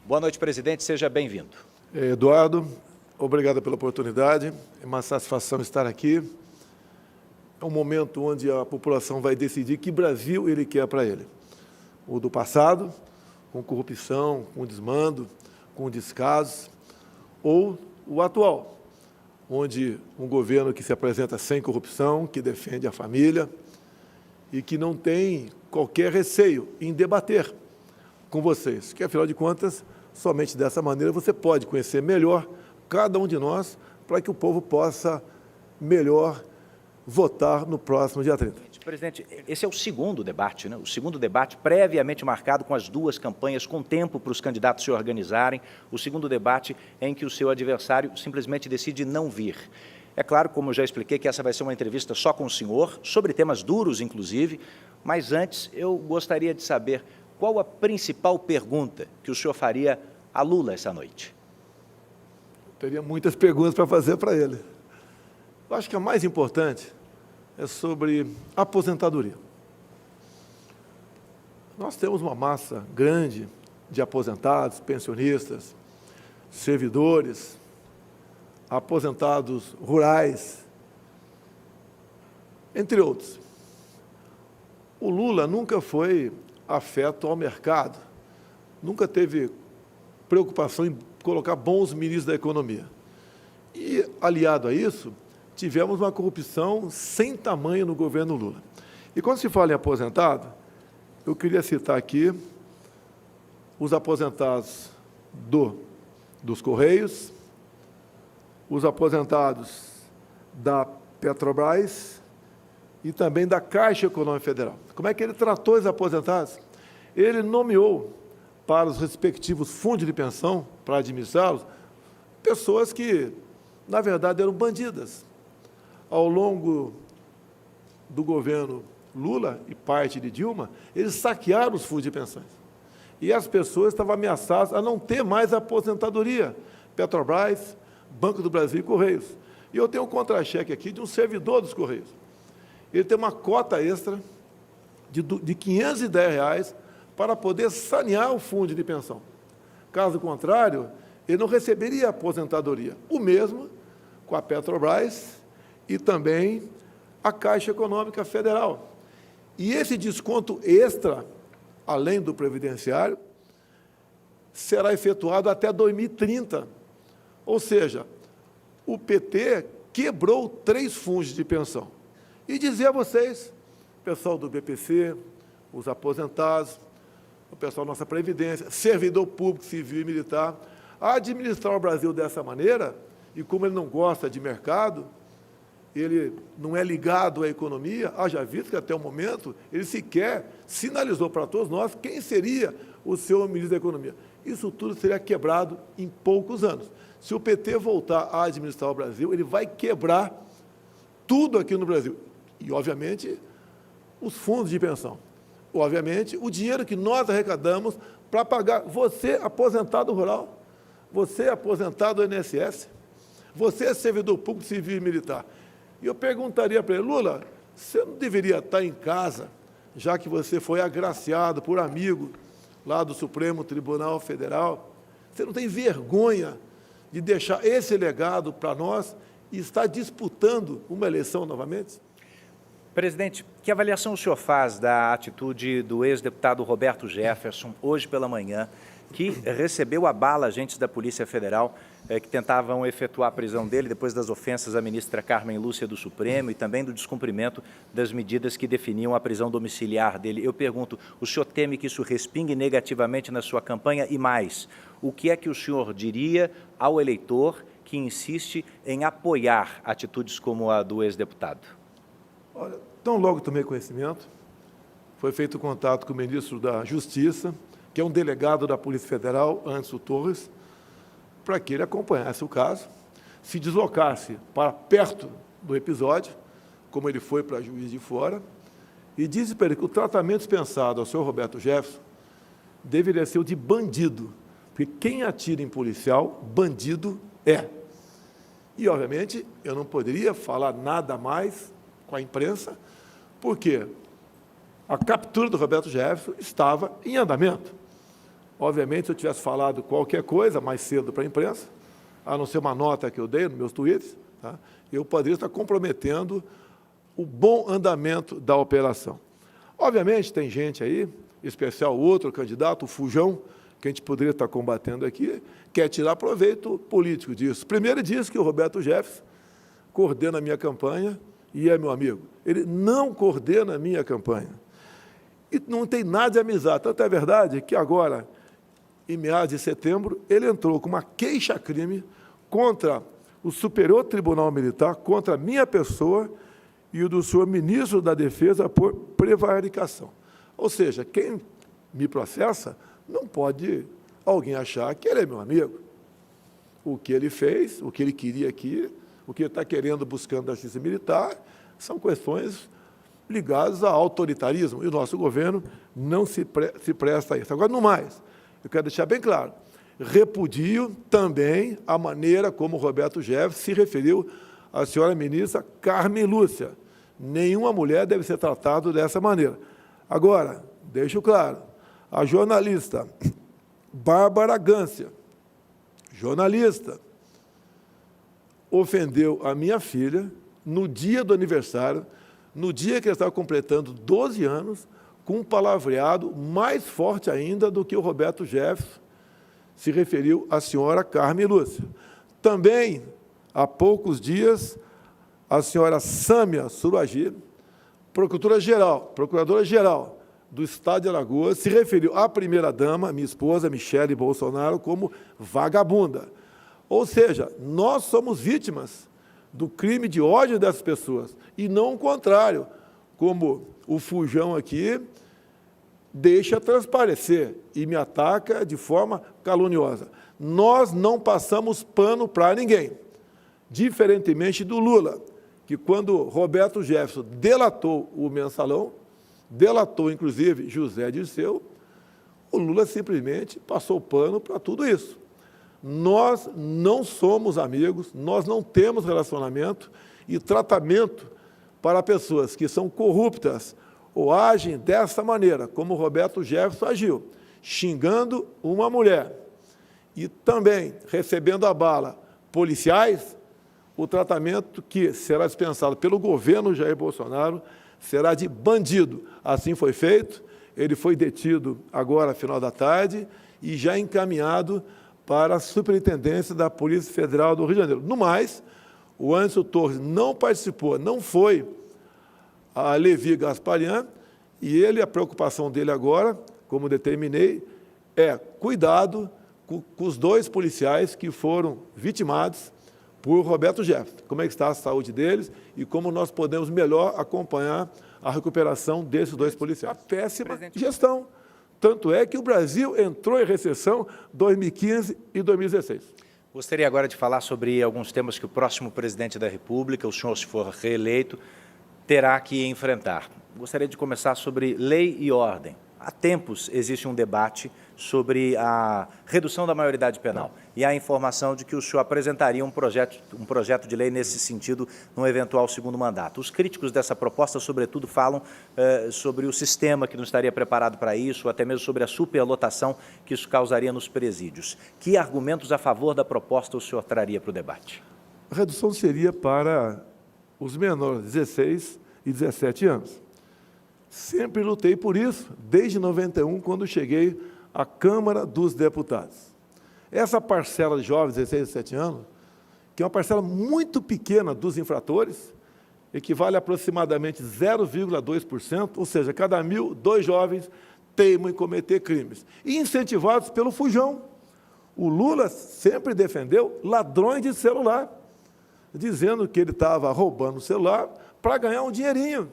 Boa noite, presidente. Seja bem-vindo. Eduardo, obrigado pela oportunidade. É uma satisfação estar aqui. É um momento onde a população vai decidir que Brasil ele quer para ele. O do passado, com corrupção, com desmando, com descaso, ou o atual, onde um governo que se apresenta sem corrupção, que defende a família e que não tem qualquer receio em debater com vocês, que, afinal de contas, somente dessa maneira você pode conhecer melhor cada um de nós para que o povo possa melhor votar no próximo dia 30. Presidente, esse é o segundo debate, né? O segundo debate previamente marcado com as duas campanhas, com tempo para os candidatos se organizarem. O segundo debate em que o seu adversário simplesmente decide não vir. É claro, como eu já expliquei, que essa vai ser uma entrevista só com o senhor, sobre temas duros, inclusive, mas antes eu gostaria de saber qual a principal pergunta que o senhor faria a Lula essa noite. Teria muitas perguntas para fazer para ele. Eu acho que a mais importante é sobre aposentadoria. Nós temos uma massa grande de aposentados, pensionistas, servidores, aposentados rurais, entre outros. O Lula nunca foi afeto ao mercado, nunca teve preocupação em colocar bons ministros da economia. E, aliado a isso, tivemos uma corrupção sem tamanho no governo Lula. E quando se fala em aposentado, eu queria citar aqui os aposentados dos Correios, os aposentados da Petrobras e também da Caixa Econômica Federal. Como é que ele tratou os aposentados? Ele nomeou para os respectivos fundos de pensão, para administrá-los, pessoas que, na verdade, eram bandidas. Ao longo do governo Lula e parte de Dilma, eles saquearam os fundos de pensões. E as pessoas estavam ameaçadas a não ter mais aposentadoria. Petrobras, Banco do Brasil e Correios. E eu tenho um contra-cheque aqui de um servidor dos Correios. Ele tem uma cota extra de R$510 para poder sanear o fundo de pensão. Caso contrário, ele não receberia aposentadoria. O mesmo com a Petrobras e também a Caixa Econômica Federal. E esse desconto extra, além do previdenciário, será efetuado até 2030. Ou seja, o PT quebrou 3 fundos de pensão. E dizer a vocês, pessoal do BPC, os aposentados, o pessoal da nossa Previdência, servidor público, civil e militar, administrar o Brasil dessa maneira, e como ele não gosta de mercado, ele não é ligado à economia, haja visto que até o momento ele sequer sinalizou para todos nós quem seria o seu ministro da Economia. Isso tudo seria quebrado em poucos anos. Se o PT voltar a administrar o Brasil, ele vai quebrar tudo aqui no Brasil. E, obviamente, os fundos de pensão. Obviamente, o dinheiro que nós arrecadamos para pagar você, aposentado rural, você, aposentado do INSS, você, servidor público, civil e militar. E eu perguntaria para ele, Lula, você não deveria estar em casa, já que você foi agraciado por amigo lá do Supremo Tribunal Federal? Você não tem vergonha de deixar esse legado para nós e estar disputando uma eleição novamente? Presidente, que avaliação o senhor faz da atitude do ex-deputado Roberto Jefferson, hoje pela manhã, que recebeu a bala agentes da Polícia Federal que tentavam efetuar a prisão dele depois das ofensas à ministra Carmen Lúcia do Supremo e também do descumprimento das medidas que definiam a prisão domiciliar dele. Eu pergunto, o senhor teme que isso respingue negativamente na sua campanha? E mais, o que é que o senhor diria ao eleitor que insiste em apoiar atitudes como a do ex-deputado? Olha, tão logo tomei conhecimento, foi feito contato com o ministro da Justiça, que é um delegado da Polícia Federal, Anderson Torres, para que ele acompanhasse o caso, se deslocasse para perto do episódio, como ele foi para Juiz de Fora, e disse para ele que o tratamento dispensado ao senhor Roberto Jefferson deveria ser o de bandido, porque quem atira em policial, bandido é. E, obviamente, eu não poderia falar nada mais com a imprensa, porque a captura do Roberto Jefferson estava em andamento. Obviamente, se eu tivesse falado qualquer coisa mais cedo para a imprensa, a não ser uma nota que eu dei nos meus tweets, tá? Eu poderia estar comprometendo o bom andamento da operação. Obviamente, tem gente aí, em especial outro candidato, o Fujão, que a gente poderia estar combatendo aqui, quer tirar proveito político disso. Primeiro, diz que o Roberto Jefferson coordena a minha campanha e é meu amigo. Ele não coordena a minha campanha. E não tem nada de amizade. Tanto é verdade que agora, em meados de setembro, ele entrou com uma queixa-crime contra o Superior Tribunal Militar, contra a minha pessoa e o do senhor ministro da Defesa por prevaricação. Ou seja, quem me processa não pode alguém achar que ele é meu amigo. O que ele fez, o que ele queria aqui, o que ele está querendo, buscando da justiça militar, são questões ligadas ao autoritarismo. E o nosso governo não se presta a isso. Agora, no mais, eu quero deixar bem claro, repudio também a maneira como o Roberto Jefferson se referiu à senhora ministra Carmen Lúcia. Nenhuma mulher deve ser tratada dessa maneira. Agora, deixo claro, a jornalista Bárbara Gância, jornalista, ofendeu a minha filha no dia do aniversário, no dia que ela estava completando 12 anos, com um palavreado mais forte ainda do que o Roberto Jefferson se referiu à senhora Carmen Lúcia. Também, há poucos dias, a senhora Sâmia Suragi, procuradora-geral do Estado de Alagoas, se referiu à primeira-dama, minha esposa, Michele Bolsonaro, como vagabunda. Ou seja, nós somos vítimas do crime de ódio dessas pessoas, e não o contrário, como o Fujão aqui deixa transparecer e me ataca de forma caluniosa. Nós não passamos pano para ninguém, diferentemente do Lula, que quando Roberto Jefferson delatou o Mensalão, delatou, inclusive, José Dirceu, o Lula simplesmente passou pano para tudo isso. Nós não somos amigos, nós não temos relacionamento e tratamento para pessoas que são corruptas ou agem dessa maneira, como o Roberto Jefferson agiu, xingando uma mulher e também recebendo a bala policiais. O tratamento que será dispensado pelo governo Jair Bolsonaro será de bandido. Assim foi feito, ele foi detido agora, final da tarde, e já encaminhado para a Superintendência da Polícia Federal do Rio de Janeiro. No mais, o Anderson Torres não participou, não foi a Levi Gasparian, e ele, a preocupação dele agora, como determinei, é cuidado com os 2 policiais que foram vitimados por Roberto Jefferson. Como é que está a saúde deles e como nós podemos melhor acompanhar a recuperação desses 2 policiais. A péssima gestão. Tanto é que o Brasil entrou em recessão em 2015 e 2016. Gostaria agora de falar sobre alguns temas que o próximo presidente da República, o senhor, se for reeleito, terá que enfrentar. Gostaria de começar sobre lei e ordem. Há tempos existe um debate sobre a redução da maioridade penal e há informação de que o senhor apresentaria um projeto de lei nesse sentido num eventual segundo mandato. Os críticos dessa proposta, sobretudo, falam sobre o sistema que não estaria preparado para isso, ou até mesmo sobre a superlotação que isso causaria nos presídios. Que argumentos a favor da proposta o senhor traria para o debate? A redução seria para os menores, 16 e 17 anos. Sempre lutei por isso, desde 91, quando cheguei à Câmara dos Deputados. Essa parcela de jovens, 16 a 17 anos, que é uma parcela muito pequena dos infratores, equivale a aproximadamente 0,2%, ou seja, cada 1.000, 2 jovens teimam em cometer crimes. E incentivados pelo Fujão. O Lula sempre defendeu ladrões de celular, dizendo que ele estava roubando o celular para ganhar um dinheirinho,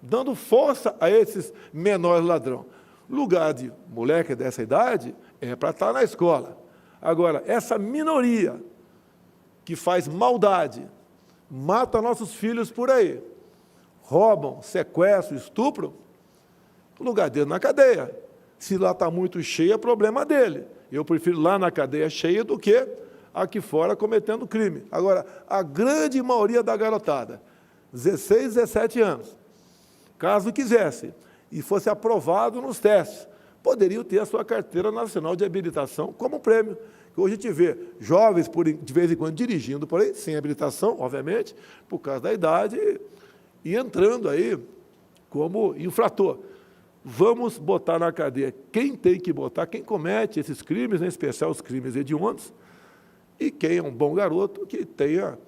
dando força a esses menores ladrões. Lugar de moleque dessa idade é para estar na escola. Agora, essa minoria que faz maldade, mata nossos filhos por aí, roubam, sequestram, estupram, o lugar dele na cadeia. Se lá está muito cheio, é problema dele. Eu prefiro lá na cadeia cheia do que aqui fora cometendo crime. Agora, a grande maioria da garotada, 16, 17 anos, caso quisesse, e fosse aprovado nos testes poderiam ter a sua carteira nacional de habilitação como prêmio. Hoje a gente vê jovens, de vez em quando, dirigindo por aí, sem habilitação, obviamente, por causa da idade, e entrando aí como infrator. Vamos botar na cadeia quem tem que botar, quem comete esses crimes, em especial os crimes hediondos, e quem é um bom garoto que tenha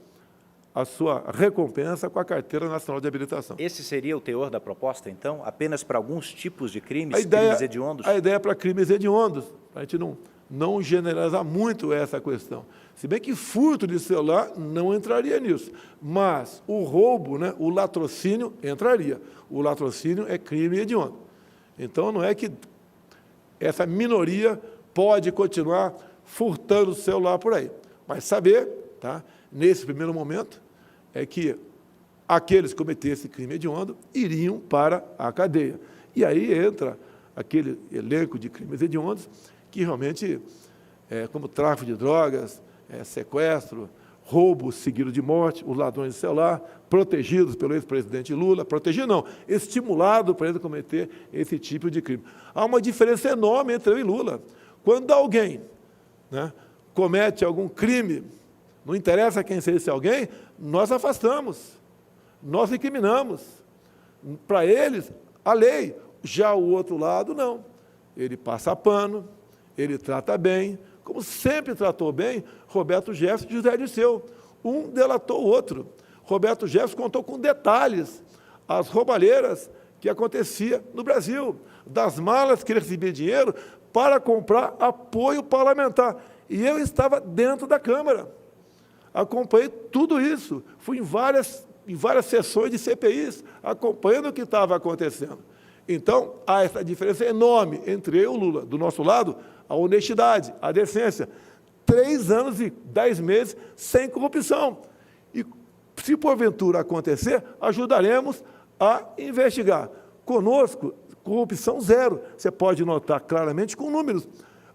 a sua recompensa com a Carteira Nacional de Habilitação. Esse seria o teor da proposta, então? Apenas para alguns tipos de crimes, crimes hediondos? A ideia é para crimes hediondos, para a gente não generalizar muito essa questão. Se bem que furto de celular não entraria nisso, mas o roubo, né, o latrocínio entraria. O latrocínio é crime hediondo. Então, não é que essa minoria pode continuar furtando o celular por aí. Mas saber, tá, nesse primeiro momento, é que aqueles que cometessem crime hediondo iriam para a cadeia. E aí entra aquele elenco de crimes hediondos que realmente, como tráfico de drogas, sequestro, roubo seguido de morte, os ladrões de celular, protegidos pelo ex-presidente Lula, protegido não, estimulado para ele cometer esse tipo de crime. Há uma diferença enorme entre eu e Lula. Quando alguém, né, comete algum crime, não interessa quem seja esse alguém, nós afastamos, nós incriminamos. Para eles, a lei. Já o outro lado, não. Ele passa pano, ele trata bem, como sempre tratou bem Roberto Jefferson e José Dirceu. Um delatou o outro. Roberto Jefferson contou com detalhes as roubalheiras que acontecia no Brasil, das malas que ele recebia dinheiro para comprar apoio parlamentar. E eu estava dentro da Câmara. Acompanhei tudo isso. Fui em várias sessões de CPIs, acompanhando o que estava acontecendo. Então, há essa diferença enorme entre eu e o Lula. Do nosso lado, a honestidade, a decência. 3 anos e 10 meses sem corrupção. E, se porventura acontecer, ajudaremos a investigar. Conosco, corrupção zero. Você pode notar claramente com números.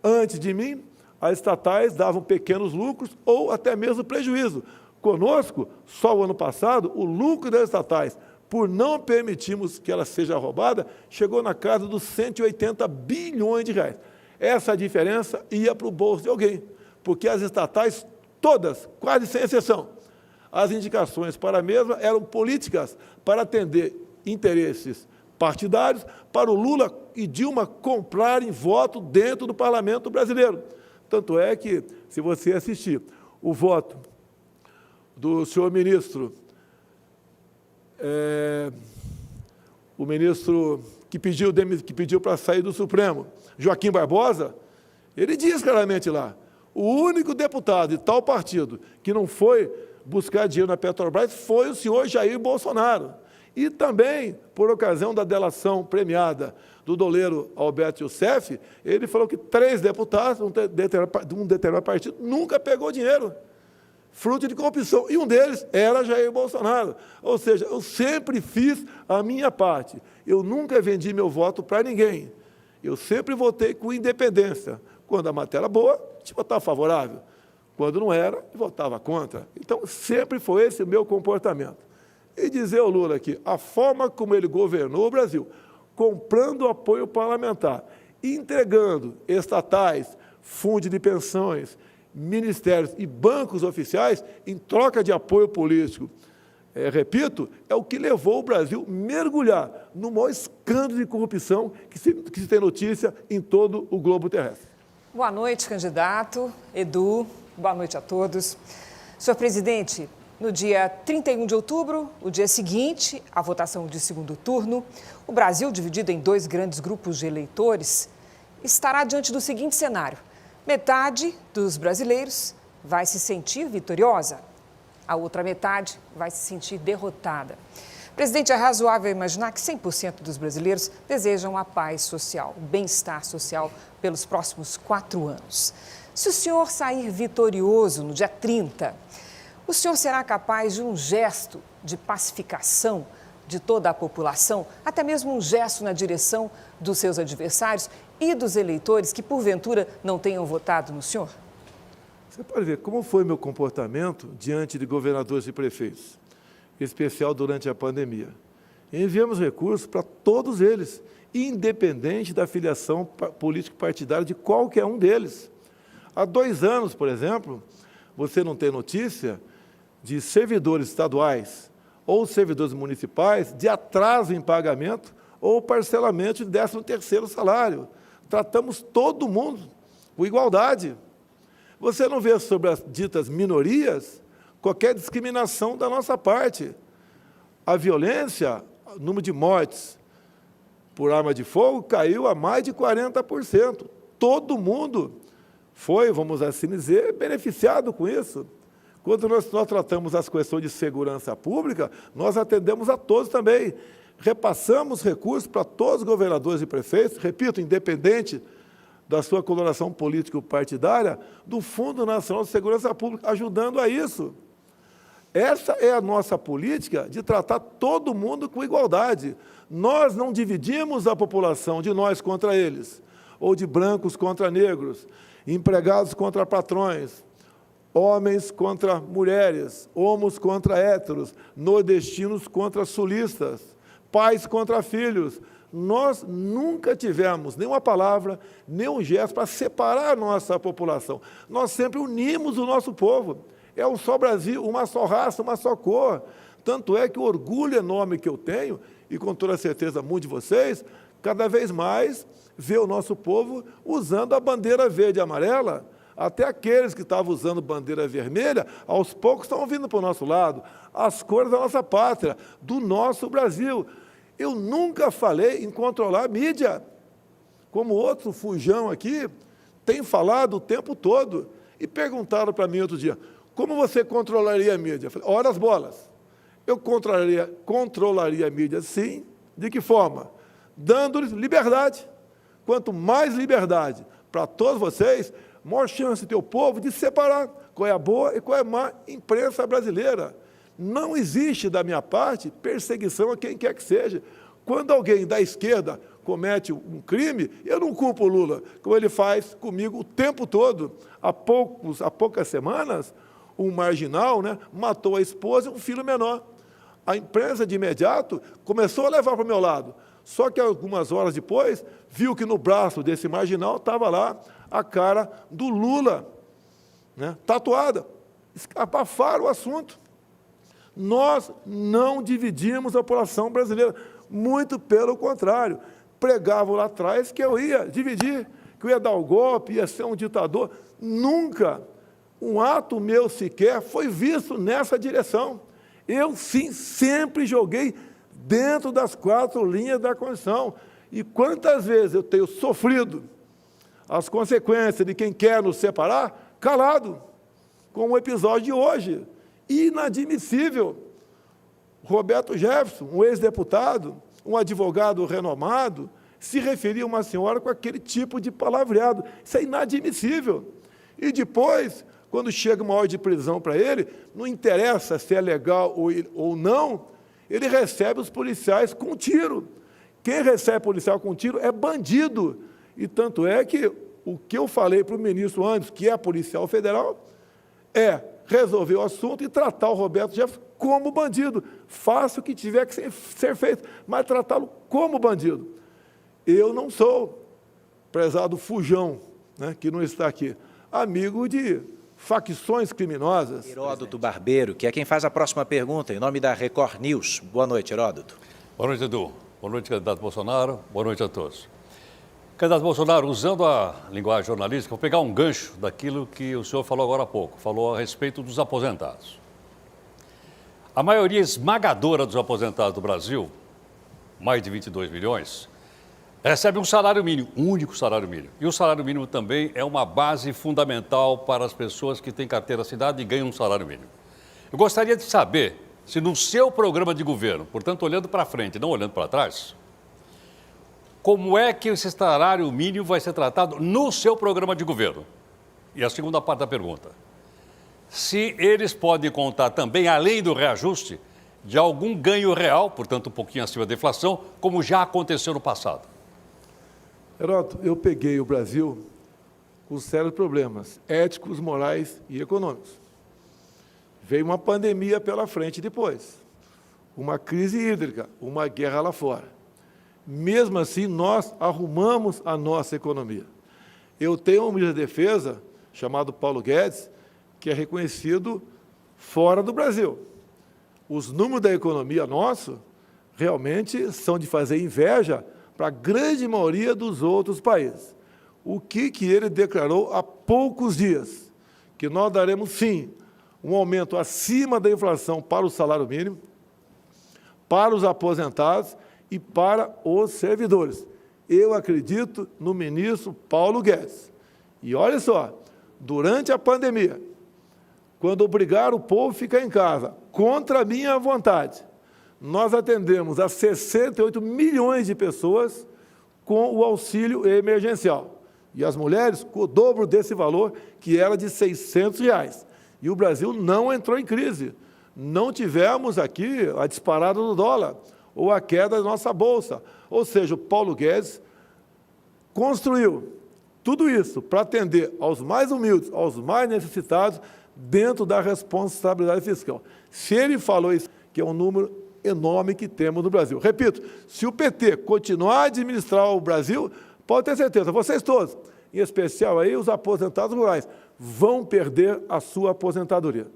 Antes de mim, as estatais davam pequenos lucros ou até mesmo prejuízo. Conosco, só o ano passado, o lucro das estatais, por não permitirmos que ela seja roubada, chegou na casa dos 180 bilhões de reais. Essa diferença ia para o bolso de alguém, porque as estatais, todas, quase sem exceção, as indicações para a mesma eram políticas para atender interesses partidários, para o Lula e Dilma comprarem voto dentro do parlamento brasileiro. Tanto é que, se você assistir o voto do senhor ministro, o ministro que pediu para sair do Supremo, Joaquim Barbosa, ele diz claramente lá, o único deputado de tal partido que não foi buscar dinheiro na Petrobras foi o senhor Jair Bolsonaro. E também, por ocasião da delação premiada do doleiro Alberto Youssef, ele falou que 3 deputados de um determinado partido nunca pegou dinheiro, fruto de corrupção, e um deles era Jair Bolsonaro. Ou seja, eu sempre fiz a minha parte. Eu nunca vendi meu voto para ninguém. Eu sempre votei com independência. Quando a matéria era boa, a gente votava favorável. Quando não era, votava contra. Então, sempre foi esse o meu comportamento. E dizer ao Lula que a forma como ele governou o Brasil, comprando apoio parlamentar, entregando estatais, fundos de pensões, ministérios e bancos oficiais em troca de apoio político, repito, é o que levou o Brasil a mergulhar no maior escândalo de corrupção que se tem notícia em todo o globo terrestre. Boa noite, candidato. Edu, boa noite a todos. Senhor presidente, no dia 31 de outubro, o dia seguinte, à votação de segundo turno, o Brasil, dividido em 2 grandes grupos de eleitores, estará diante do seguinte cenário. Metade dos brasileiros vai se sentir vitoriosa, a outra metade vai se sentir derrotada. Presidente, é razoável imaginar que 100% dos brasileiros desejam a paz social, o bem-estar social pelos próximos 4 anos. Se o senhor sair vitorioso no dia 30, o senhor será capaz de um gesto de pacificação de toda a população, até mesmo um gesto na direção dos seus adversários e dos eleitores que, porventura, não tenham votado no senhor? Você pode ver como foi meu comportamento diante de governadores e prefeitos, em especial durante a pandemia. Enviamos recursos para todos eles, independente da filiação político-partidária de qualquer um deles. Há 2 anos, por exemplo, você não tem notícia de servidores estaduais ou servidores municipais de atraso em pagamento ou parcelamento de 13º salário. Tratamos todo mundo com igualdade. Você não vê sobre as ditas minorias qualquer discriminação da nossa parte. A violência, o número de mortes por arma de fogo caiu a mais de 40%. Todo mundo foi, vamos assim dizer, beneficiado com isso. Quando nós tratamos as questões de segurança pública, nós atendemos a todos também. Repassamos recursos para todos os governadores e prefeitos, repito, independente da sua coloração político-partidária, do Fundo Nacional de Segurança Pública, ajudando a isso. Essa é a nossa política de tratar todo mundo com igualdade. Nós não dividimos a população de nós contra eles, ou de brancos contra negros, empregados contra patrões, homens contra mulheres, homos contra héteros, nordestinos contra sulistas, pais contra filhos. Nós nunca tivemos nenhuma palavra, nenhum gesto para separar a nossa população. Nós sempre unimos o nosso povo. É um só Brasil, uma só raça, uma só cor. Tanto é que o orgulho enorme que eu tenho, e com toda certeza muitos de vocês, cada vez mais vê o nosso povo usando a bandeira verde e amarela. Até aqueles que estavam usando bandeira vermelha, aos poucos estão vindo para o nosso lado. As cores da nossa pátria, do nosso Brasil. Eu nunca falei em controlar a mídia, como outro fujão aqui tem falado o tempo todo. E perguntaram para mim outro dia, como você controlaria a mídia? Eu falei, ora as bolas. Eu controlaria a mídia, sim. De que forma? Dando-lhes liberdade. Quanto mais liberdade para todos vocês, maior chance de ter o povo de separar qual é a boa e qual é a má imprensa brasileira. Não existe, da minha parte, perseguição a quem quer que seja. Quando alguém da esquerda comete um crime, eu não culpo o Lula, como ele faz comigo o tempo todo. Há poucas semanas, um marginal, né, matou a esposa e um filho menor. A imprensa, de imediato, começou a levar para o meu lado. Só que, algumas horas depois, viu que no braço desse marginal estava lá a cara do Lula, né, tatuada. Abafaram o assunto. Nós não dividimos a população brasileira, muito pelo contrário. Pregavam lá atrás que eu ia dividir, que eu ia dar o golpe, ia ser um ditador. Nunca um ato meu sequer foi visto nessa direção. Eu, sim, sempre joguei dentro das 4 linhas da Constituição. E quantas vezes eu tenho sofrido as consequências de quem quer nos separar, calado, como o episódio de hoje. Inadmissível. Roberto Jefferson, um ex-deputado, um advogado renomado, se referia a uma senhora com aquele tipo de palavreado. Isso é inadmissível. E depois, quando chega uma ordem de prisão para ele, não interessa se é legal ou não, ele recebe os policiais com tiro. Quem recebe policial com tiro é bandido. E tanto é que o que eu falei para o ministro antes, que é policial federal, é resolver o assunto e tratar o Roberto Jefferson como bandido. Faça o que tiver que ser feito, mas tratá-lo como bandido. Eu não sou, prezado fujão, né, que não está aqui, amigo de facções criminosas. Heródoto Barbeiro, que é quem faz a próxima pergunta, em nome da Record News. Boa noite, Heródoto. Boa noite, Edu. Boa noite, candidato Bolsonaro. Boa noite a todos. Candidato Bolsonaro, usando a linguagem jornalística, vou pegar um gancho daquilo que o senhor falou agora há pouco, falou a respeito dos aposentados. A maioria esmagadora dos aposentados do Brasil, mais de 22 milhões, recebe um salário mínimo, um único salário mínimo. E o salário mínimo também é uma base fundamental para as pessoas que têm carteira assinada e ganham um salário mínimo. Eu gostaria de saber se no seu programa de governo, portanto, olhando para frente, não olhando para trás, como é que esse salário mínimo vai ser tratado no seu programa de governo? E a segunda parte da pergunta, se eles podem contar também, além do reajuste, de algum ganho real, portanto, um pouquinho acima da inflação, como já aconteceu no passado. Heródoto, eu peguei o Brasil com sérios problemas éticos, morais e econômicos. Veio uma pandemia pela frente depois, uma crise hídrica, uma guerra lá fora. mesmo assim nós arrumamos a nossa economia. Eu tenho um ministro da Defesa, chamado Paulo Guedes, que é reconhecido fora do Brasil. Os números da economia nossa realmente são de fazer inveja para a grande maioria dos outros países. O que ele declarou há poucos dias? Que nós daremos, sim, um aumento acima da inflação para o salário mínimo, para os aposentados e para os servidores. Eu acredito no ministro Paulo Guedes. E olha só, durante a pandemia, quando obrigaram o povo a ficar em casa, contra a minha vontade, nós atendemos a 68 milhões de pessoas com o auxílio emergencial. E as mulheres com o dobro desse valor, que era de R$ 600. E o Brasil não entrou em crise. Não tivemos aqui a disparada do dólar ou a queda da nossa bolsa. Ou seja, o Paulo Guedes construiu tudo isso para atender aos mais humildes, aos mais necessitados, dentro da responsabilidade fiscal. Se ele falou isso, que é um número enorme que temos no Brasil. Repito, se o PT continuar a administrar o Brasil, pode ter certeza, vocês todos, em especial aí os aposentados rurais, vão perder a sua aposentadoria.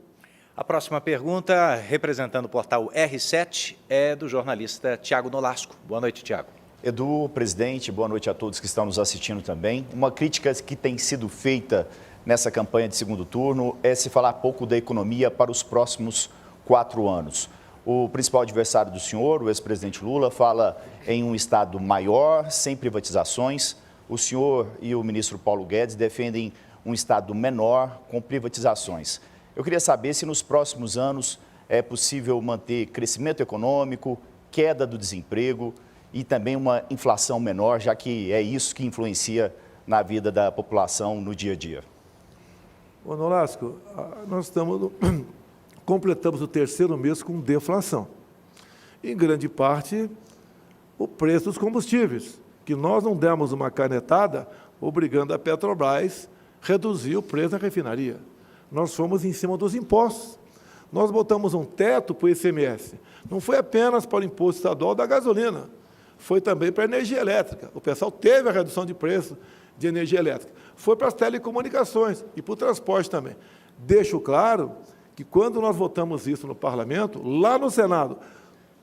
A próxima pergunta, representando o portal R7, é do jornalista Tiago Nolasco. Boa noite, Tiago. Edu, presidente, boa noite a todos que estão nos assistindo também. Uma crítica que tem sido feita nessa campanha de segundo turno é se falar pouco da economia para os próximos 4 anos. O principal adversário do senhor, o ex-presidente Lula, fala em um Estado maior, sem privatizações. O senhor e o ministro Paulo Guedes defendem um Estado menor, com privatizações. Eu queria saber se nos próximos anos é possível manter crescimento econômico, queda do desemprego e também uma inflação menor, já que é isso que influencia na vida da população no dia a dia. Ô, Nolasco, nós completamos o 3º mês com deflação. Em grande parte, o preço dos combustíveis, que nós não demos uma canetada obrigando a Petrobras a reduzir o preço da refinaria. Nós fomos em cima dos impostos. Nós botamos um teto para o ICMS. Não foi apenas para o imposto estadual da gasolina, foi também para a energia elétrica. O pessoal teve a redução de preço de energia elétrica. Foi para as telecomunicações e para o transporte também. Deixo claro que quando nós votamos isso no parlamento, lá no Senado,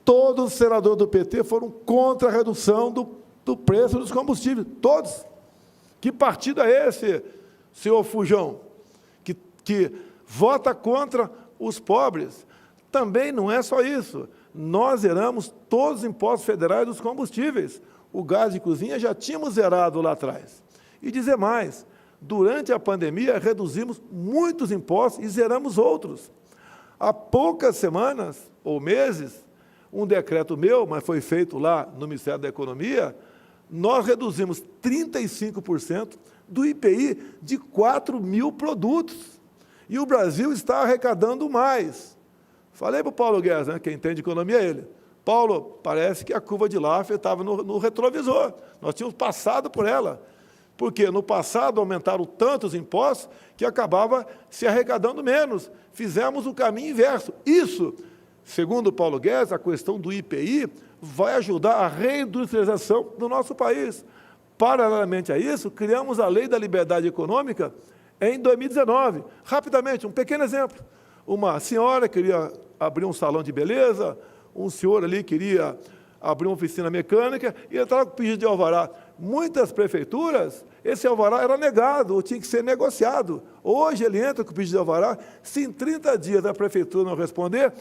todos os senadores do PT foram contra a redução do preço dos combustíveis, todos. Que partido é esse, senhor Fujão, que vota contra os pobres? Também não é só isso. Nós zeramos todos os impostos federais dos combustíveis. O gás de cozinha já tínhamos zerado lá atrás. E dizer mais, durante a pandemia reduzimos muitos impostos e zeramos outros. Há poucas semanas ou meses, um decreto meu, mas foi feito lá no Ministério da Economia, nós reduzimos 35% do IPI de 4.000 produtos. E o Brasil está arrecadando mais. Falei para o Paulo Guedes, né, quem entende de economia é ele. Paulo, parece que a curva de Laffer estava no retrovisor. Nós tínhamos passado por ela. Porque no passado aumentaram tantos impostos que acabava se arrecadando menos. Fizemos o caminho inverso. Isso, segundo o Paulo Guedes, a questão do IPI vai ajudar a reindustrialização do nosso país. Paralelamente a isso, criamos a Lei da Liberdade Econômica em 2019. Rapidamente, um pequeno exemplo. Uma senhora queria abrir um salão de beleza, um senhor ali queria abrir uma oficina mecânica e entrava com pedido de alvará. Muitas prefeituras, esse alvará era negado ou tinha que ser negociado. Hoje ele entra com o pedido de alvará, se em 30 dias a prefeitura não responder,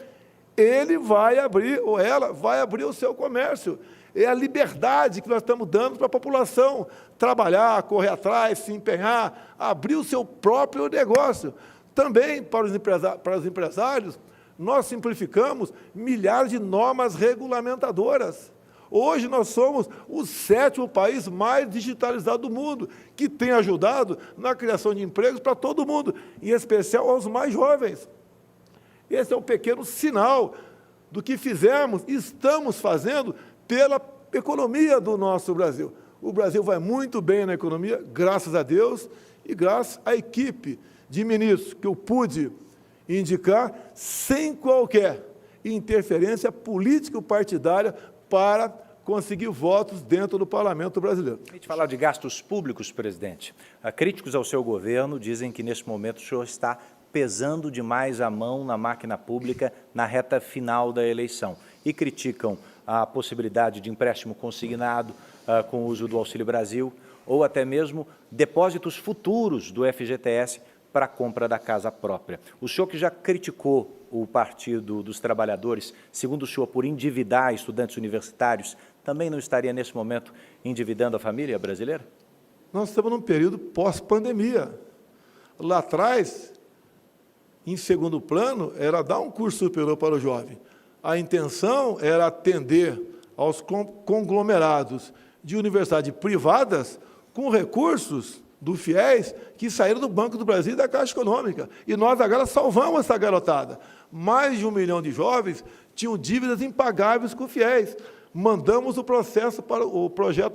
ele vai abrir, ou ela vai abrir o seu comércio. É a liberdade que nós estamos dando para a população trabalhar, correr atrás, se empenhar, abrir o seu próprio negócio. Também para os empresários, nós simplificamos milhares de normas regulamentadoras. Hoje nós somos o 7º país mais digitalizado do mundo, que tem ajudado na criação de empregos para todo mundo, em especial aos mais jovens. Esse é um pequeno sinal do que fizemos e estamos fazendo pela economia do nosso Brasil. O Brasil vai muito bem na economia, graças a Deus, e graças à equipe de ministros que eu pude indicar, sem qualquer interferência político-partidária para conseguir votos dentro do parlamento brasileiro. A gente falar de gastos públicos, presidente. Críticos ao seu governo dizem que, nesse momento, o senhor está pesando demais a mão na máquina pública na reta final da eleição e criticam a possibilidade de empréstimo consignado com o uso do Auxílio Brasil ou até mesmo depósitos futuros do FGTS para a compra da casa própria. O senhor que já criticou o Partido dos Trabalhadores, segundo o senhor, por endividar estudantes universitários, também não estaria, nesse momento, endividando a família brasileira? Nós estamos num período pós-pandemia. Lá atrás, em segundo plano, era dar um curso superior para o jovem. A intenção era atender aos conglomerados de universidades privadas com recursos do FIES que saíram do Banco do Brasil e da Caixa Econômica. E nós agora salvamos essa garotada. Mais de 1 milhão de jovens tinham dívidas impagáveis com o FIES. Mandamos o projeto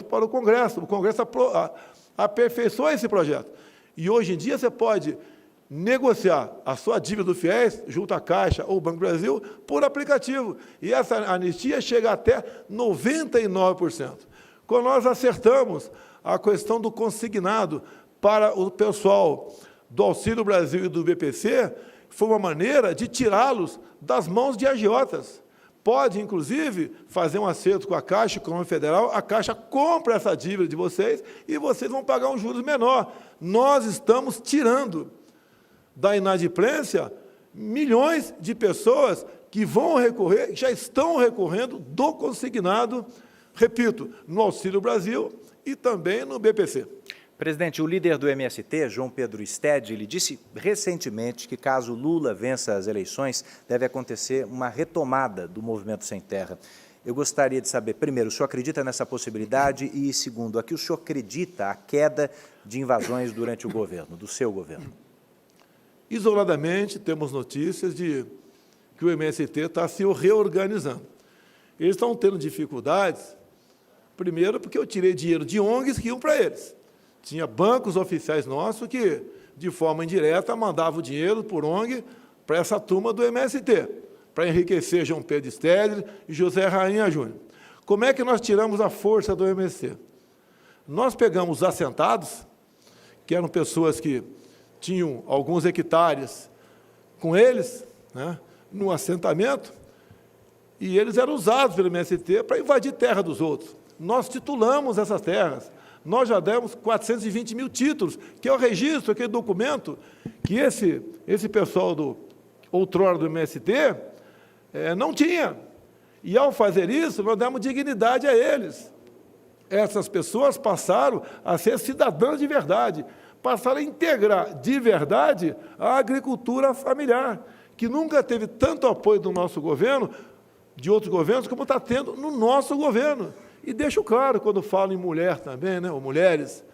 para o Congresso. O Congresso aperfeiçoou esse projeto. E hoje em dia você pode negociar a sua dívida do FIES junto à Caixa ou Banco do Brasil por aplicativo. E essa anistia chega até 99%. Quando nós acertamos a questão do consignado para o pessoal do Auxílio Brasil e do BPC, foi uma maneira de tirá-los das mãos de agiotas. Pode, inclusive, fazer um acerto com a Caixa Econômica Federal, a Caixa compra essa dívida de vocês e vocês vão pagar um juros menor. Nós estamos tirando da inadimplência milhões de pessoas que vão recorrer, já estão recorrendo do consignado, repito, no Auxílio Brasil e também no BPC. Presidente, o líder do MST, João Pedro Stedley, disse recentemente que, caso Lula vença as eleições, deve acontecer uma retomada do Movimento Sem Terra. Eu gostaria de saber, primeiro, o senhor acredita nessa possibilidade? E, segundo, a que o senhor acredita a queda de invasões durante o governo, do seu governo? Isoladamente, temos notícias de que o MST está se reorganizando. Eles estão tendo dificuldades, primeiro porque eu tirei dinheiro de ONGs que iam para eles. Tinha bancos oficiais nossos que, de forma indireta, mandavam dinheiro por ONG para essa turma do MST, para enriquecer João Pedro Stedley e José Rainha Júnior. Como é que nós tiramos a força do MST? Nós pegamos os assentados, que eram pessoas que tinham alguns hectares com eles, né, no assentamento, e eles eram usados pelo MST para invadir terra dos outros. Nós titulamos essas terras. Nós já demos 420 mil títulos, que é o registro, aquele documento que esse pessoal outrora do MST não tinha. E, ao fazer isso, nós demos dignidade a eles. Essas pessoas passaram a ser cidadãs de verdade, passaram a integrar de verdade a agricultura familiar, que nunca teve tanto apoio do nosso governo, de outros governos, como está tendo no nosso governo. E deixo claro, quando falo em mulher também, né, ou mulheres,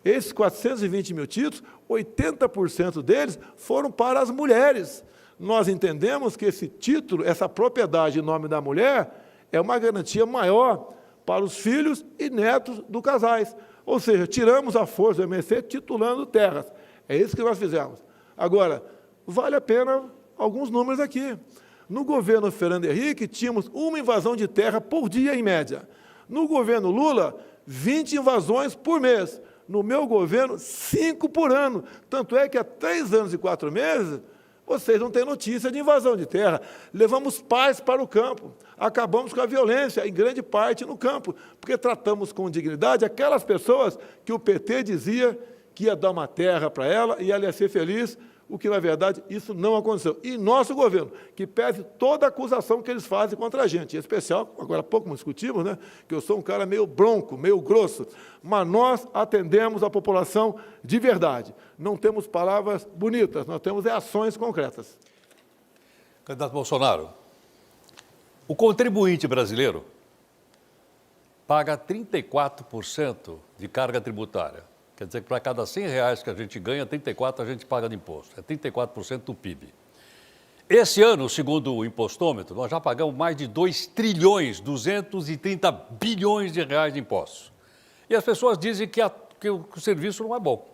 esses 420 mil títulos, 80% deles foram para as mulheres. Nós entendemos que esse título, essa propriedade em nome da mulher, é uma garantia maior para os filhos e netos dos casais. Ou seja, tiramos a força do MST titulando terras. É isso que nós fizemos. Agora, vale a pena alguns números aqui. No governo Fernando Henrique, tínhamos uma invasão de terra por dia, em média. No governo Lula, 20 invasões por mês. No meu governo, 5 por ano. Tanto é que há 3 anos e 4 meses, vocês não têm notícia de invasão de terra. Levamos paz para o campo. Acabamos com a violência, em grande parte, no campo. Porque tratamos com dignidade aquelas pessoas que o PT dizia que ia dar uma terra para ela e ela ia ser feliz, o que, na verdade, isso não aconteceu. E nosso governo, que pese toda a acusação que eles fazem contra a gente, em especial, agora há pouco discutimos, né, que eu sou um cara meio bronco, meio grosso, mas nós atendemos a população de verdade. Não temos palavras bonitas, nós temos ações concretas. Candidato Bolsonaro, o contribuinte brasileiro paga 34% de carga tributária. Quer dizer que para cada R$100 que a gente ganha, 34% a gente paga de imposto. É 34% do PIB. Esse ano, segundo o impostômetro, nós já pagamos mais de 2 trilhões, 230 bilhões de reais de impostos. E as pessoas dizem que o serviço não é bom.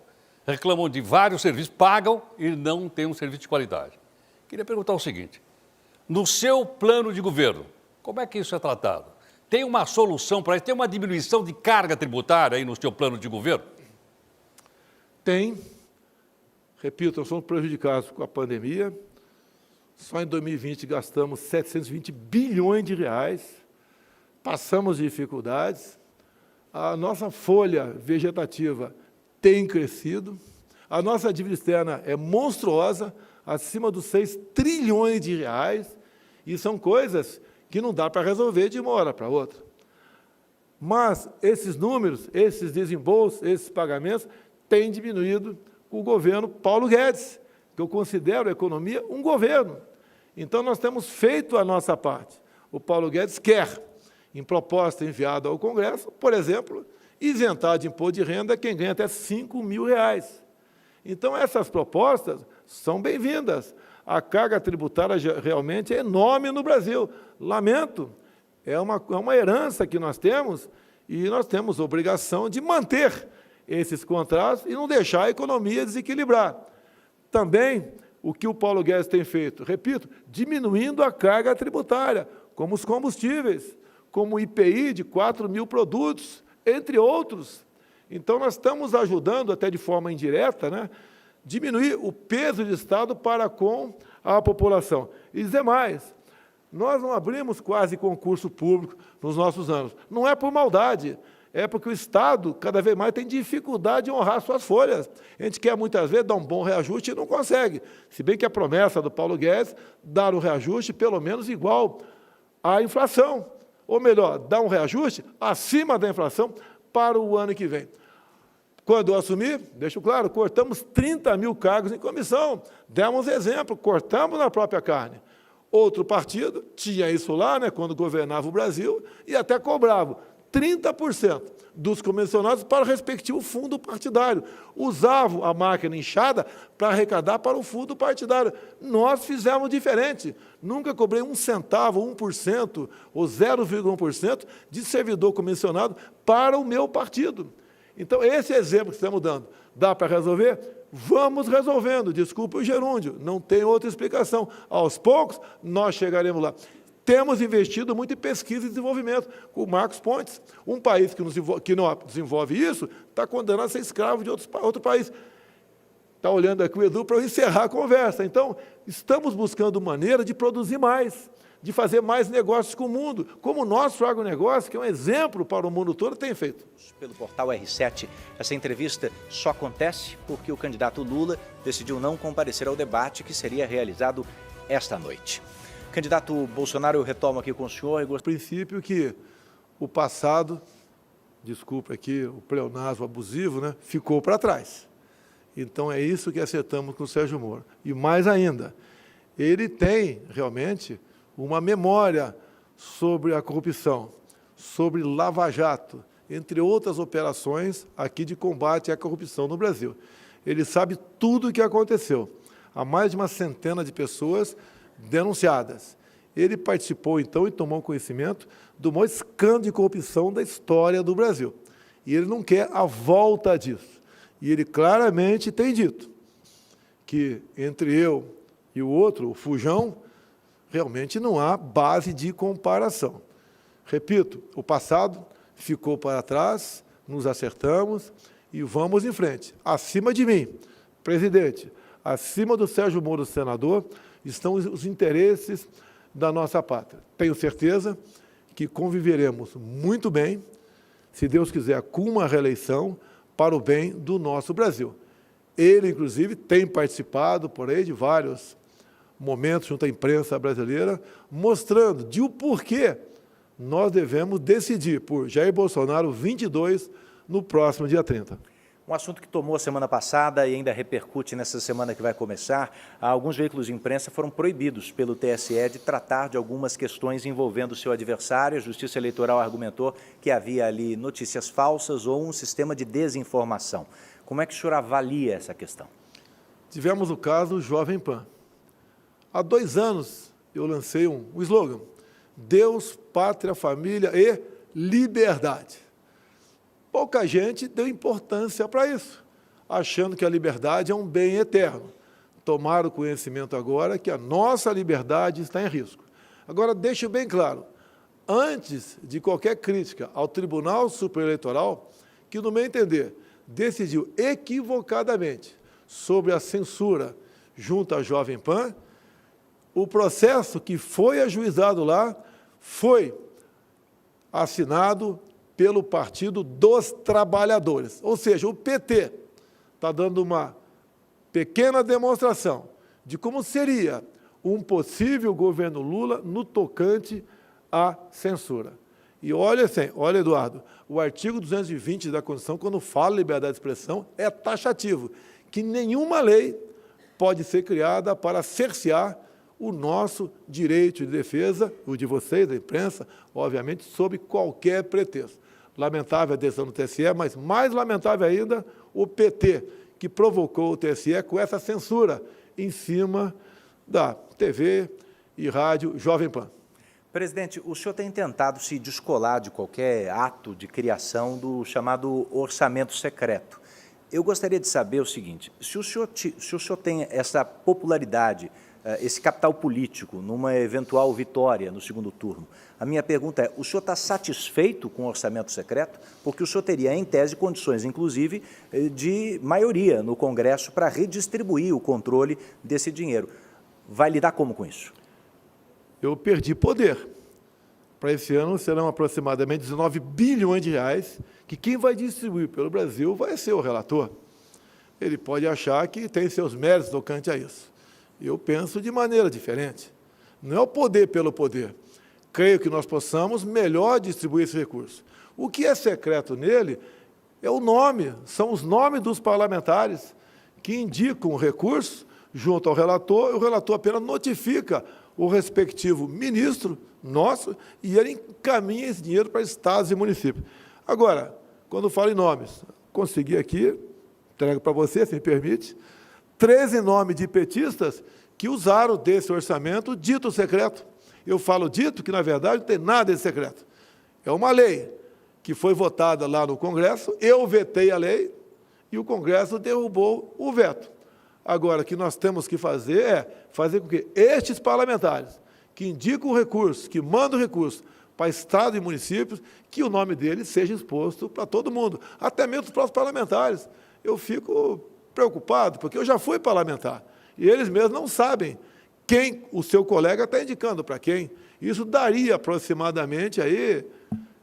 Reclamam de vários serviços, pagam e não têm um serviço de qualidade. Queria perguntar o seguinte, no seu plano de governo, como é que isso é tratado? Tem uma solução para isso? Tem uma diminuição de carga tributária aí no seu plano de governo? Tem. Repito, nós somos prejudicados com a pandemia. Só em 2020 gastamos 720 bilhões de reais. Passamos dificuldades. A nossa folha vegetativa tem crescido. A nossa dívida externa é monstruosa, acima dos 6 trilhões de reais. E são coisas que não dá para resolver de uma hora para outra. Mas esses números, esses desembolsos, esses pagamentos, têm diminuído com o governo Paulo Guedes, que eu considero a economia um governo. Então, nós temos feito a nossa parte. O Paulo Guedes quer, em proposta enviada ao Congresso, por exemplo, isentar de imposto de renda quem ganha até R$5.000. Então, essas propostas são bem-vindas. A carga tributária realmente é enorme no Brasil. Lamento, é uma herança que nós temos e nós temos obrigação de manter esses contratos e não deixar a economia desequilibrar. Também, o que o Paulo Guedes tem feito, repito, diminuindo a carga tributária, como os combustíveis, como o IPI de 4.000 produtos, entre outros. Então, nós estamos ajudando, até de forma indireta, né, diminuir o peso do Estado para com a população. E dizer mais, nós não abrimos quase concurso público nos nossos anos. Não é por maldade, é porque o Estado, cada vez mais, tem dificuldade de honrar suas folhas. A gente quer, muitas vezes, dar um bom reajuste e não consegue. Se bem que a promessa do Paulo Guedes, dar um reajuste pelo menos igual à inflação. Ou melhor, dar um reajuste acima da inflação para o ano que vem. Quando eu assumi, deixo claro, cortamos 30.000 cargos em comissão. Demos exemplo, cortamos na própria carne. Outro partido tinha isso lá, né, quando governava o Brasil, e até cobrava 30% dos comissionados para o respectivo fundo partidário. Usavam a máquina inchada para arrecadar para o fundo partidário. Nós fizemos diferente. Nunca cobrei 1 centavo, 1% ou 0,1% de servidor comissionado para o meu partido. Então, esse exemplo que estamos dando, dá para resolver? Vamos resolvendo. Desculpa o gerúndio, não tem outra explicação. Aos poucos, nós chegaremos lá. Temos investido muito em pesquisa e desenvolvimento, com o Marcos Pontes. Um país que não desenvolve isso está condenado a ser escravo de outro país. Está olhando aqui o Edu para eu encerrar a conversa. Então, estamos buscando maneira de produzir mais, de fazer mais negócios com o mundo, como o nosso agronegócio, que é um exemplo para o mundo todo, tem feito. Pelo portal R7, essa entrevista só acontece porque o candidato Lula decidiu não comparecer ao debate que seria realizado esta noite. Candidato Bolsonaro, eu retomo aqui com o senhor. O princípio que o passado, desculpa aqui o pleonasmo abusivo, né, ficou para trás. Então, é isso que acertamos com o Sérgio Moro. E mais ainda, ele tem realmente uma memória sobre a corrupção, sobre Lava Jato, entre outras operações aqui de combate à corrupção no Brasil. Ele sabe tudo o que aconteceu. Há mais de uma centena de pessoas denunciadas. Ele participou, então, e tomou conhecimento do maior escândalo de corrupção da história do Brasil. E ele não quer a volta disso. E ele claramente tem dito que, entre eu e o outro, o Fujão, realmente não há base de comparação. Repito, o passado ficou para trás, nos acertamos e vamos em frente. Acima de mim, presidente, acima do Sérgio Moro, senador, estão os interesses da nossa pátria. Tenho certeza que conviveremos muito bem, se Deus quiser, com uma reeleição para o bem do nosso Brasil. Ele, inclusive, tem participado por aí de vários momentos junto à imprensa brasileira, mostrando de o porquê nós devemos decidir por Jair Bolsonaro 22 no próximo dia 30. Um assunto que tomou a semana passada e ainda repercute nessa semana que vai começar, alguns veículos de imprensa foram proibidos pelo TSE de tratar de algumas questões envolvendo o seu adversário. A Justiça Eleitoral argumentou que havia ali notícias falsas ou um sistema de desinformação. Como é que o senhor avalia essa questão? Tivemos o caso Jovem Pan. Há 2 anos eu lancei um slogan: Deus, Pátria, Família e Liberdade. Pouca gente deu importância para isso, achando que a liberdade é um bem eterno. Tomaram conhecimento agora que a nossa liberdade está em risco. Agora, deixo bem claro, antes de qualquer crítica ao Tribunal Superior Eleitoral, que, no meu entender, decidiu equivocadamente sobre a censura junto à Jovem Pan, o processo que foi ajuizado lá foi assinado pelo Partido dos Trabalhadores. Ou seja, o PT está dando uma pequena demonstração de como seria um possível governo Lula no tocante à censura. E olha, Eduardo, o artigo 220 da Constituição, quando fala liberdade de expressão, é taxativo, que nenhuma lei pode ser criada para cercear o nosso direito de defesa, o de vocês, da imprensa, obviamente, sob qualquer pretexto. Lamentável a decisão do TSE, mas mais lamentável ainda o PT, que provocou o TSE com essa censura em cima da TV e rádio Jovem Pan. Presidente, o senhor tem tentado se descolar de qualquer ato de criação do chamado orçamento secreto. Eu gostaria de saber o seguinte, se o senhor tem essa popularidade, esse capital político numa eventual vitória no segundo turno, a minha pergunta é, o senhor está satisfeito com o orçamento secreto? Porque o senhor teria, em tese, condições, inclusive, de maioria no Congresso para redistribuir o controle desse dinheiro. Vai lidar como com isso? Eu perdi poder. Para esse ano serão aproximadamente 19 bilhões de reais, que quem vai distribuir pelo Brasil vai ser o relator. Ele pode achar que tem seus méritos tocante a isso. Eu penso de maneira diferente. Não é o poder pelo poder. Creio que nós possamos melhor distribuir esse recurso. O que é secreto nele é o nome, são os nomes dos parlamentares que indicam o recurso junto ao relator, e o relator apenas notifica o respectivo ministro nosso e ele encaminha esse dinheiro para estados e municípios. Agora, quando falo em nomes, consegui aqui, entrego para você, se me permite, 13 nomes de petistas que usaram desse orçamento dito secreto. Eu falo dito que, na verdade, não tem nada de secreto. É uma lei que foi votada lá no Congresso, eu vetei a lei e o Congresso derrubou o veto. Agora, o que nós temos que fazer é fazer com que estes parlamentares, que indicam o recurso, que mandam o recurso para Estado e municípios, que o nome deles seja exposto para todo mundo, até mesmo os próprios parlamentares. Eu fico preocupado, porque eu já fui parlamentar, e eles mesmos não sabem quem o seu colega está indicando para quem. Isso daria aproximadamente aí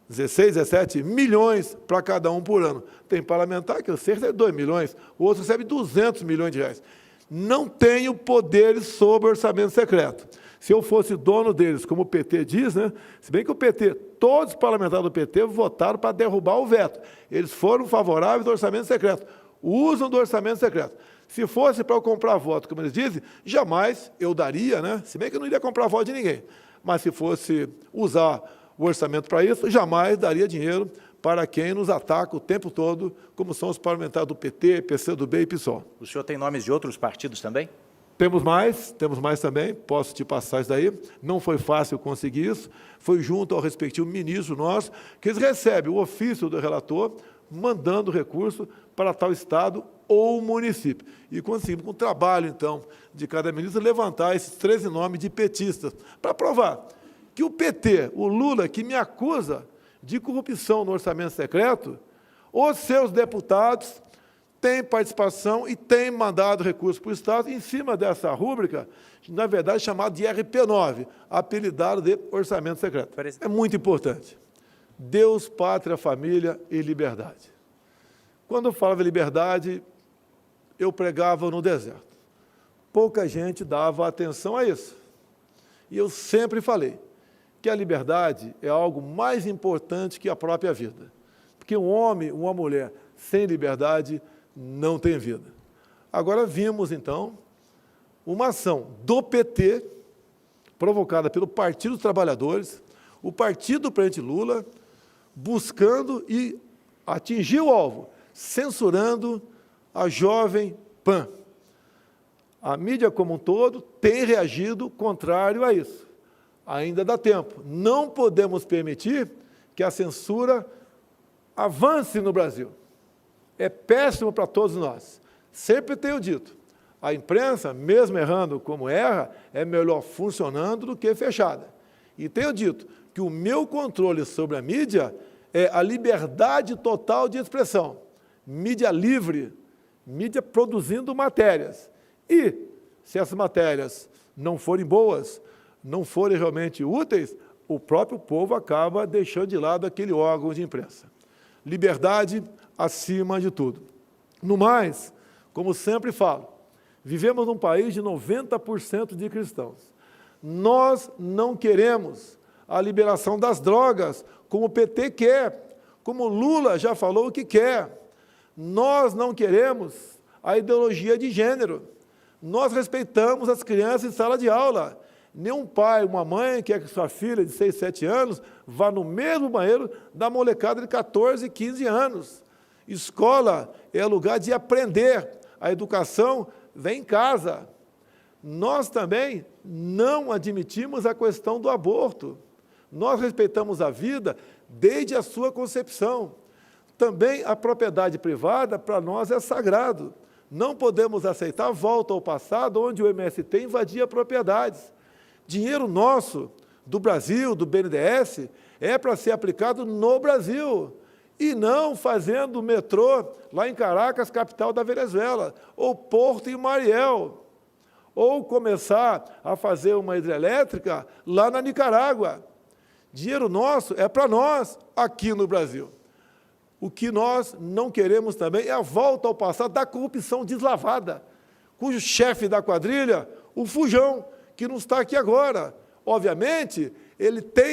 16, 17 milhões para cada um por ano. Tem parlamentar que eu sei recebe 2 milhões, o outro recebe 200 milhões de reais. Não tenho poderes sobre orçamento secreto. Se eu fosse dono deles, como o PT diz, né? Se bem que o PT, todos os parlamentares do PT votaram para derrubar o veto. Eles foram favoráveis ao orçamento secreto, usam do orçamento secreto. Se fosse para eu comprar voto, como eles dizem, jamais eu daria, né? Se bem que eu não iria comprar voto de ninguém. Mas se fosse usar o orçamento para isso, jamais daria dinheiro para quem nos ataca o tempo todo, como são os parlamentares do PT, PCdoB e PSOL. O senhor tem nomes de outros partidos também? Temos mais também, posso te passar isso daí. Não foi fácil conseguir isso, foi junto ao respectivo ministro nosso, que eles recebem o ofício do relator, mandando recurso para tal estado ou município. E conseguimos, com o trabalho, então, de cada ministro, levantar esses 13 nomes de petistas, para provar que o PT, o Lula, que me acusa de corrupção no orçamento secreto, os seus deputados têm participação e têm mandado recursos para o Estado em cima dessa rúbrica, na verdade, chamada de RP9, apelidado de orçamento secreto. É muito importante. Deus, pátria, família e liberdade. Quando eu falava liberdade, eu pregava no deserto. Pouca gente dava atenção a isso. E eu sempre falei que a liberdade é algo mais importante que a própria vida. Porque um homem, uma mulher sem liberdade não tem vida. Agora vimos, então, uma ação do PT, provocada pelo Partido dos Trabalhadores, o partido do presidente Lula, buscando e atingir o alvo, censurando a Jovem Pan. A mídia como um todo tem reagido contrário a isso. Ainda dá tempo. Não podemos permitir que a censura avance no Brasil. É péssimo para todos nós. Sempre tenho dito, a imprensa, mesmo errando como erra, é melhor funcionando do que fechada. E tenho dito que o meu controle sobre a mídia é a liberdade total de expressão. Mídia livre, mídia produzindo matérias. E, se essas matérias não forem boas, não forem realmente úteis, o próprio povo acaba deixando de lado aquele órgão de imprensa. Liberdade acima de tudo. No mais, como sempre falo, vivemos num país de 90% de cristãos. Nós não queremos a liberação das drogas, como o PT quer, como o Lula já falou que quer. Nós não queremos a ideologia de gênero. Nós respeitamos as crianças em sala de aula. Nenhum pai, uma mãe quer que sua filha de 6, 7 anos vá no mesmo banheiro da molecada de 14, 15 anos. Escola é lugar de aprender. A educação vem em casa. Nós também não admitimos a questão do aborto. Nós respeitamos a vida desde a sua concepção. Também a propriedade privada, para nós, é sagrado. Não podemos aceitar a volta ao passado, onde o MST invadia propriedades. Dinheiro nosso, do Brasil, do BNDES, é para ser aplicado no Brasil, e não fazendo metrô lá em Caracas, capital da Venezuela, ou Porto em Mariel, ou começar a fazer uma hidrelétrica lá na Nicarágua. Dinheiro nosso é para nós, aqui no Brasil. O que nós não queremos também é a volta ao passado da corrupção deslavada, cujo chefe da quadrilha, o Fujão, que não está aqui agora. Obviamente, ele tem